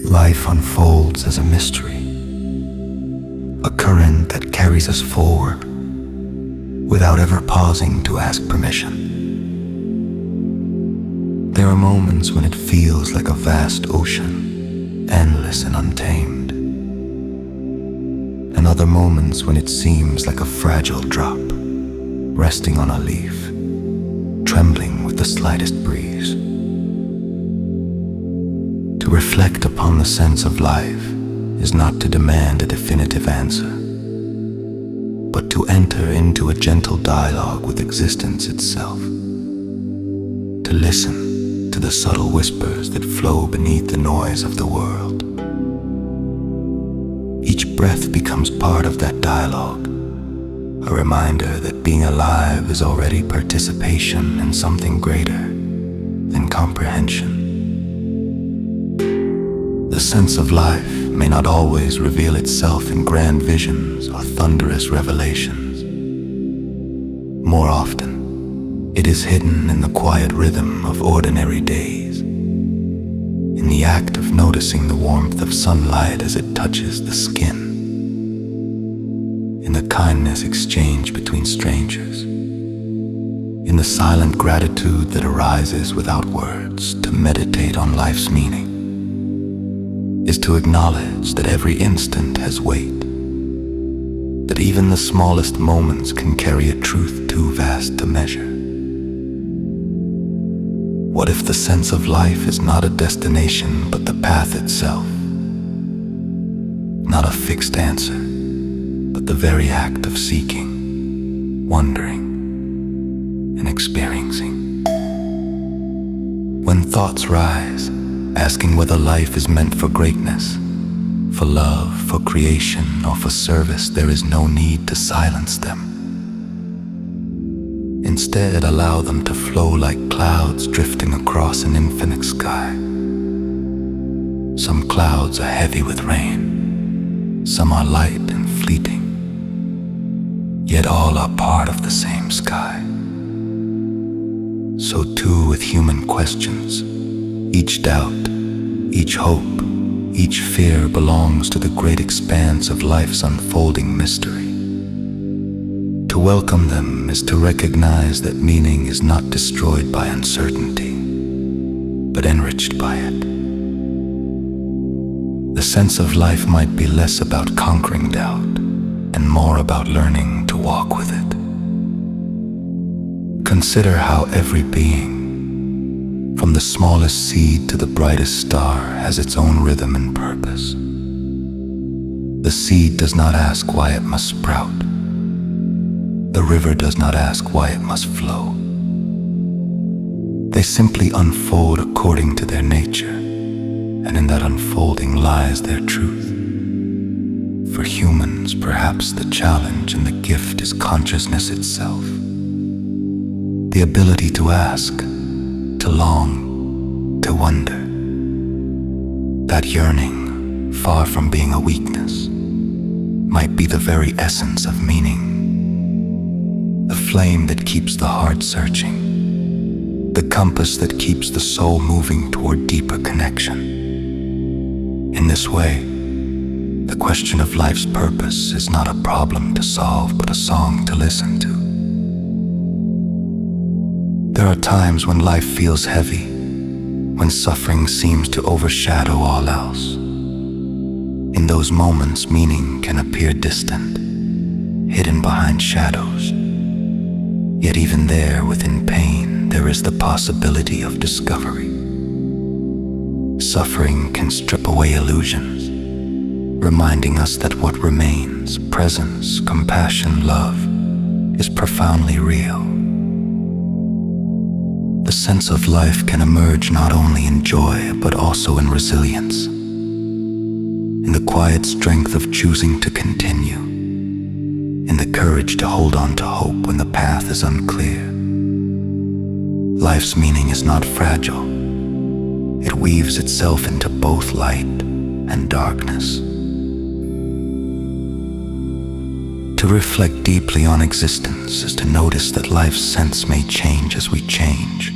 Life unfolds as a mystery, a current that carries us forward without ever pausing to ask permission. There are moments when it feels like a vast ocean, endless and untamed, and other moments when it seems like a fragile drop, resting on a leaf, trembling with the slightest breeze. To reflect upon the sense of life is not to demand a definitive answer, but to enter into a gentle dialogue with existence itself, to listen to the subtle whispers that flow beneath the noise of the world. Each breath becomes part of that dialogue, a reminder that being alive is already participation in something greater than comprehension. The sense of life may not always reveal itself in grand visions or thunderous revelations. More often, it is hidden in the quiet rhythm of ordinary days, in the act of noticing the warmth of sunlight as it touches the skin, in the kindness exchanged between strangers, in the silent gratitude that arises without words. To meditate on life's meaning is to acknowledge that every instant has weight, that even the smallest moments can carry a truth too vast to measure. What if the sense of life is not a destination but the path itself? Not a fixed answer, but the very act of seeking, wondering, and experiencing. When thoughts rise, asking whether life is meant for greatness, for love, for creation, or for service, there is no need to silence them. Instead, allow them to flow like clouds drifting across an infinite sky. Some clouds are heavy with rain, some are light and fleeting, yet all are part of the same sky. So too with human questions. Each doubt, each hope, each fear belongs to the great expanse of life's unfolding mystery. To welcome them is to recognize that meaning is not destroyed by uncertainty, but enriched by it. The sense of life might be less about conquering doubt and more about learning to walk with it. Consider how every being, from the smallest seed to the brightest star, has its own rhythm and purpose. The seed does not ask why it must sprout. The river does not ask why it must flow. They simply unfold according to their nature, and in that unfolding lies their truth. For humans, perhaps the challenge and the gift is consciousness itself. The ability to ask, to long, to wonder. That yearning, far from being a weakness, might be the very essence of meaning. The flame that keeps the heart searching, the compass that keeps the soul moving toward deeper connection. In this way, the question of life's purpose is not a problem to solve, but a song to listen to. There are times when life feels heavy, when suffering seems to overshadow all else. In those moments, meaning can appear distant, hidden behind shadows. Yet even there, within pain, there is the possibility of discovery. Suffering can strip away illusions, reminding us that what remains, presence, compassion, love, is profoundly real. The sense of life can emerge not only in joy, but also in resilience, in the quiet strength of choosing to continue, in the courage to hold on to hope when the path is unclear. Life's meaning is not fragile. It weaves itself into both light and darkness. To reflect deeply on existence is to notice that life's sense may change as we change.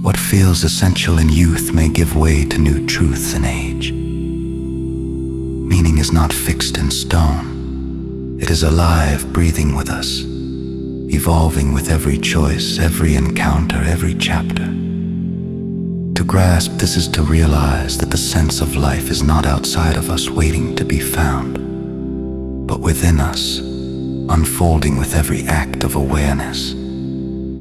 What feels essential in youth may give way to new truths in age. Meaning is not fixed in stone. It is alive, breathing with us, evolving with every choice, every encounter, every chapter. To grasp this is to realize that the sense of life is not outside of us waiting to be found, but within us, unfolding with every act of awareness.